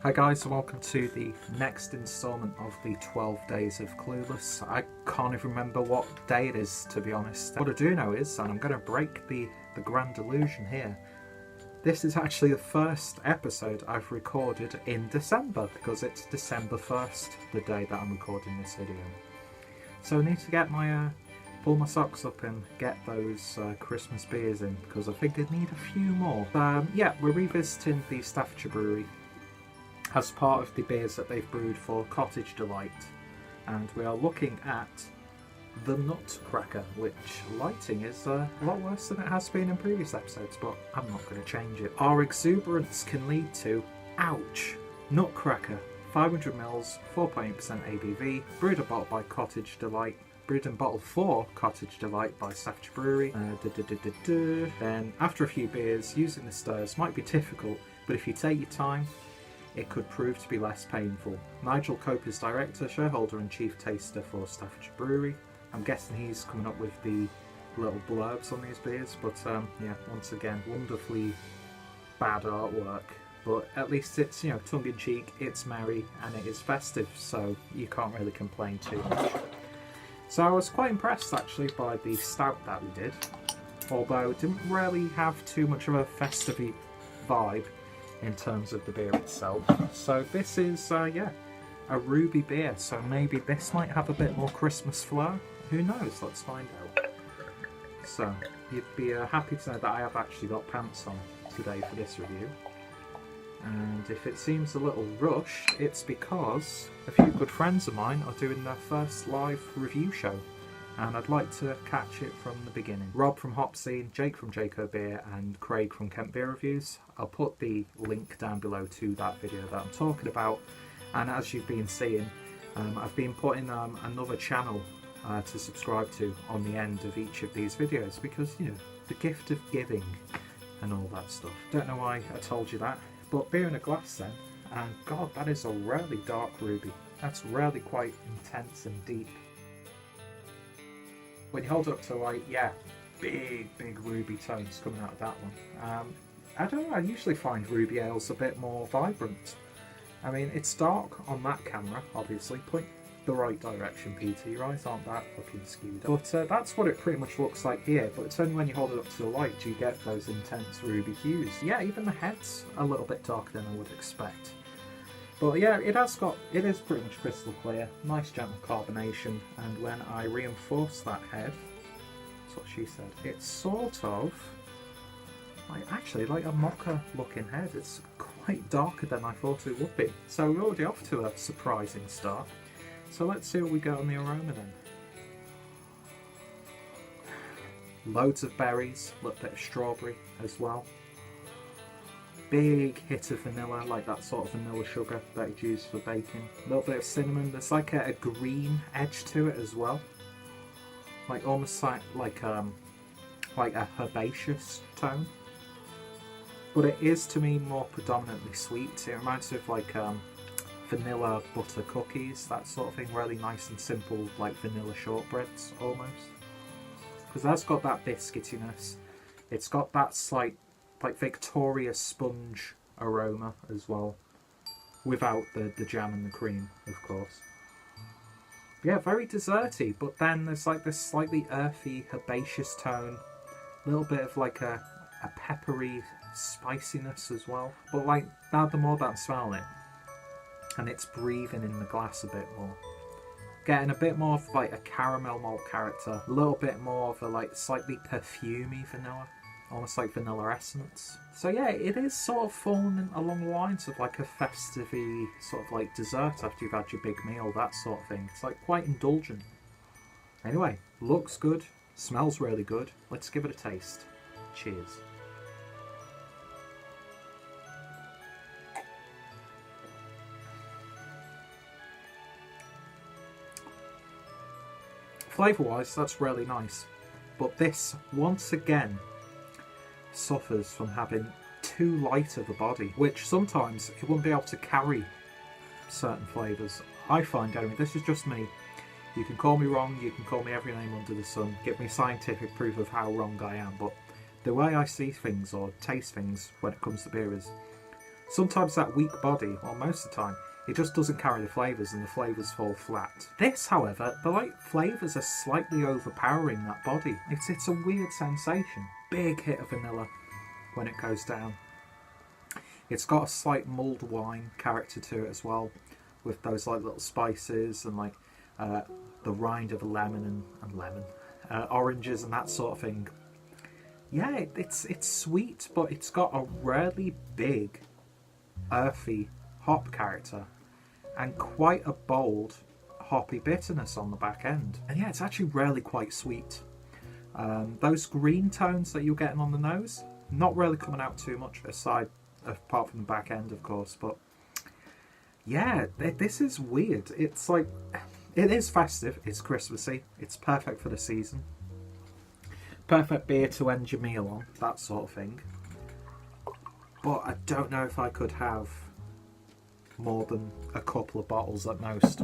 Hi guys, and welcome to the next instalment of the 12 Days of Clueless. I can't even remember what day it is, to be honest. What I do know is, and I'm going to break the grand illusion here, this is actually the first episode I've recorded in December, because it's December 1st, the day that I'm recording this video. So I need to get my, pull my socks up and get those Christmas beers in, because I think I need a few more. Yeah, we're revisiting the Staffordshire Brewery as part of the beers that they've brewed for Cottage Delight, and we are looking at the Nutcracker, which lighting is a lot worse than it has been in previous episodes, but I'm not going to change it. Our exuberance can lead to, ouch, Nutcracker, 500ml, 4.8% ABV, brewed and bottled by Cottage Delight, brewed and bottled for Cottage Delight by Staffordshire Brewery. Then after a few beers, using the stirrs might be difficult, but if you take your time, it could prove to be less painful. Nigel Cope is director, shareholder and chief taster for Staffordshire Brewery. I'm guessing he's coming up with the little blurbs on these beers, but yeah, once again, wonderfully bad artwork. But at least it's, you know, tongue-in-cheek, it's merry, and it is festive, so you can't really complain too much. So I was quite impressed actually by the stout that we did, although it didn't really have too much of a festive vibe in terms of the beer itself. So this is, yeah, a ruby beer, so maybe this might have a bit more Christmas flair. Who knows? Let's find out. So, you'd be happy to know that I have actually got pants on today for this review. And if it seems a little rushed, it's because a few good friends of mine are doing their first live review show, and I'd like to catch it from the beginning. Rob from Hop Scene, Jake from Jaco Beer, and Craig from Kent Beer Reviews. I'll put the link down below to that video that I'm talking about. And as you've been seeing, I've been putting another channel to subscribe to on the end of each of these videos, because, you know, the gift of giving and all that stuff. Don't know why I told you that, but beer in a glass then, and God, that is a really dark ruby. That's really quite intense and deep. When you hold it up to light, yeah, big ruby tones coming out of that one. I don't know, I usually find ruby ales a bit more vibrant. I mean, it's dark on that camera, obviously. Point the right direction, Peter, your eyes aren't that fucking skewed. But that's what it pretty much looks like here, but it's only when you hold it up to the light do you get those intense ruby hues. Yeah, even the head's a little bit darker than I would expect. But yeah, it is pretty much crystal clear, nice gentle carbonation, and when I reinforce that head, that's what she said, it's sort of, like a mocha looking head. It's quite darker than I thought it would be. So we're already off to a surprising start. So let's see what we get on the aroma then. Loads of berries, a little bit of strawberry as well. Big hit of vanilla, like that sort of vanilla sugar that you'd use for baking. A little bit of cinnamon. There's like a green edge to it as well, like almost like a herbaceous tone. But it is, to me, more predominantly sweet. It reminds me of like vanilla butter cookies, that sort of thing. Really nice and simple, like vanilla shortbreads almost. Because that's got that biscuitiness. It's got that slight, like Victoria sponge aroma as well, without the jam and the cream, of course. Yeah, very desserty, but then there's like this slightly earthy, herbaceous tone, a little bit of like a peppery spiciness as well. But like, now the more that I'm smelling it, and it's breathing in the glass a bit more, getting a bit more of like a caramel malt character, a little bit more of a like slightly perfumey vanilla, almost like vanilla essence. So yeah, it is sort of falling along the lines of like a festive-y sort of like dessert after you've had your big meal, that sort of thing. It's like quite indulgent. Anyway, looks good, smells really good. Let's give it a taste. Cheers. Flavour-wise, that's really nice. But this, once again, suffers from having too light of a body, which sometimes it wouldn't be able to carry certain flavours. I find, anyway, this is just me. You can call me wrong, you can call me every name under the sun, give me scientific proof of how wrong I am, but the way I see things or taste things when it comes to beer is Sometimes that weak body, or most of the time, it just doesn't carry the flavours and the flavours fall flat. This, however, the like flavours are slightly overpowering that body. It's a weird sensation. Big hit of vanilla when it goes down. It's got a slight mulled wine character to it as well, with those like little spices and like the rind of a lemon and oranges and that sort of thing. Yeah, it's sweet, but it's got a really big, earthy hop character and quite a bold hoppy bitterness on the back end. And yeah, it's actually really quite sweet. Those green tones that you're getting on the nose, not really coming out too much apart from the back end, of course. But yeah, this is weird. It's like, it is festive, it's Christmassy, it's perfect for the season. Perfect beer to end your meal on, that sort of thing. But I don't know if I could have more than a couple of bottles at most.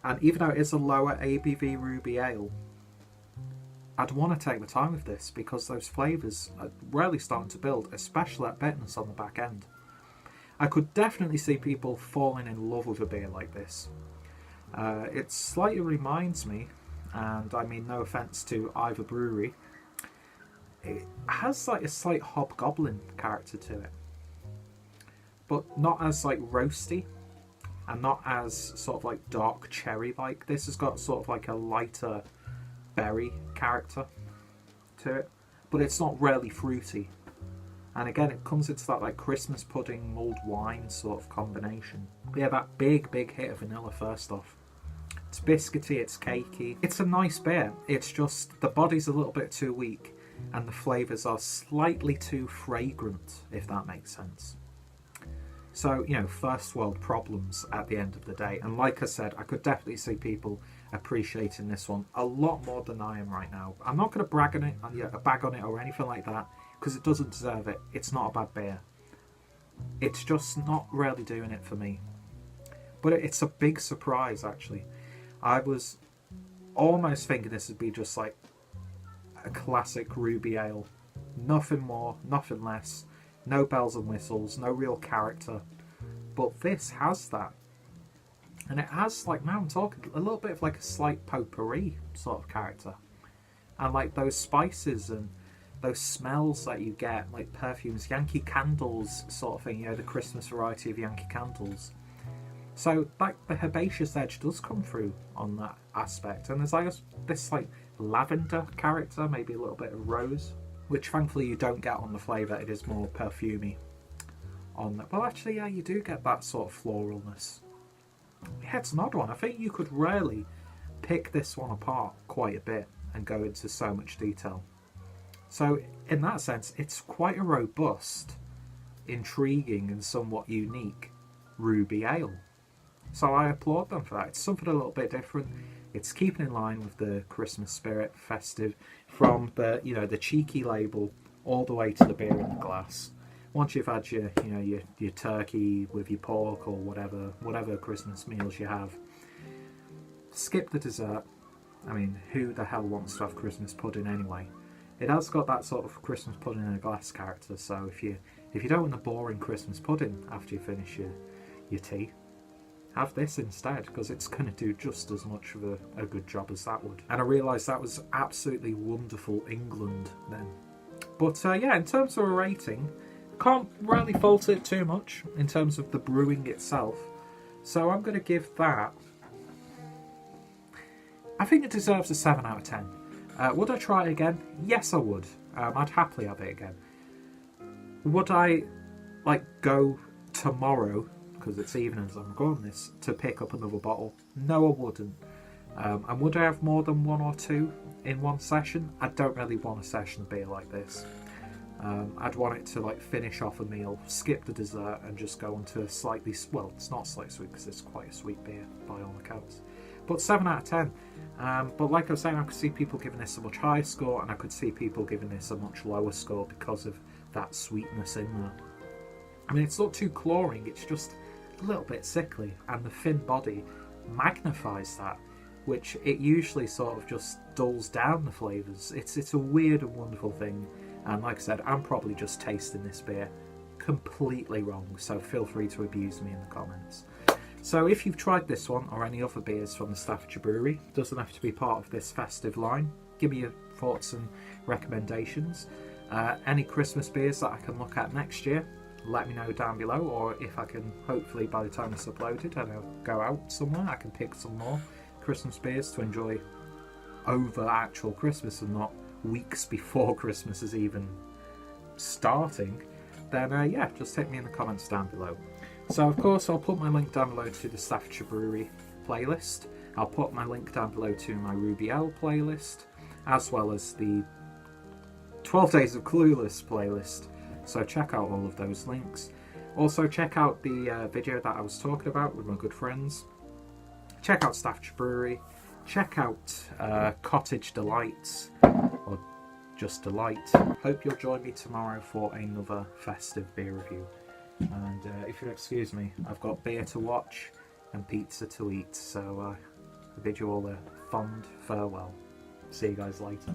And even though it is a lower ABV ruby ale, I'd want to take the time with this because those flavours are really starting to build, especially that bitterness on the back end. I could definitely see people falling in love with a beer like this. It slightly reminds me, and I mean no offence to either brewery, it has like a slight hobgoblin character to it, but not as like roasty and not as sort of like dark cherry like. This has got sort of like a lighter berry character to it, but it's not really fruity. And again, it comes into that like Christmas pudding mulled wine sort of combination. But yeah, that big hit of vanilla first off. It's biscuity, it's cakey. It's a nice beer. It's just the body's a little bit too weak and the flavours are slightly too fragrant, if that makes sense. So, you know, first world problems at the end of the day. And like I said, I could definitely see people appreciating this one a lot more than I am right now. I'm not going to brag on it, bag on it or anything like that, because it doesn't deserve it. It's not a bad beer. It's just not really doing it for me. But it's a big surprise, actually. I was almost thinking this would be just like a classic ruby ale. Nothing more, nothing less. No bells and whistles, no real character. But this has that. And it has, like, now I'm talking, a little bit of like a slight potpourri sort of character. And like those spices and those smells that you get, like perfumes, Yankee candles sort of thing, you know, the Christmas variety of Yankee candles. So like the herbaceous edge does come through on that aspect. And there's like this like lavender character, maybe a little bit of rose, which thankfully you don't get on the flavour. It is more perfumey on that. Well, actually, yeah, you do get that sort of floralness. Yeah, it's an odd one. I think you could really pick this one apart quite a bit and go into so much detail. So in that sense, it's quite a robust, intriguing and somewhat unique ruby ale. So I applaud them for that. It's something a little bit different. It's keeping in line with the Christmas spirit, festive, from the, you know, the cheeky label all the way to the beer in the glass. Once you've had your, you know, your turkey with your pork or whatever Christmas meals you have, skip the dessert. I mean, who the hell wants to have Christmas pudding anyway? It has got that sort of Christmas pudding in a glass character. So if you don't want a boring Christmas pudding after you finish your tea, have this instead, because it's going to do just as much of a good job as that would. And I realised that was absolutely wonderful England then. But yeah, in terms of a rating, can't really fault it too much in terms of the brewing itself. So I'm going to give that, I think it deserves a 7 out of 10. Would I try it again? Yes, I would. I'd happily have it again. Would I like go tomorrow, because it's evening as I'm recording this, to pick up another bottle? No, I wouldn't. And would I have more than one or two in one session? I don't really want a session of beer like this. I'd want it to like finish off a meal, skip the dessert, and just go on to a slightly, well, it's not slightly sweet because it's quite a sweet beer by all accounts. But 7 out of 10. But like I was saying, I could see people giving this a much higher score, and I could see people giving this a much lower score because of that sweetness in there. I mean, it's not too cloying, it's just a little bit sickly, and the thin body magnifies that, which it usually sort of just dulls down the flavours. It's a weird and wonderful thing, and like I said, I'm probably just tasting this beer completely wrong, so feel free to abuse me in the comments. So if you've tried this one or any other beers from the Staffordshire Brewery, doesn't have to be part of this festive line, give me your thoughts and recommendations. Any Christmas beers that I can look at next year, let me know down below, or if I can, hopefully by the time it's uploaded and I'll go out somewhere, I can pick some more Christmas beers to enjoy over actual Christmas and not weeks before Christmas is even starting, then yeah, just hit me in the comments down below. So of course I'll put my link down below to the Staffordshire Brewery playlist. I'll put my link down below to my Ruby L playlist, as well as the 12 Days of Clueless playlist. So check out all of those links. Also check out the video that I was talking about with my good friends. Check out Staffordshire Brewery. Check out Cottage Delights, or just Delight. Hope you'll join me tomorrow for another festive beer review. And if you'll excuse me, I've got beer to watch and pizza to eat, so I bid you all a fond farewell. See you guys later.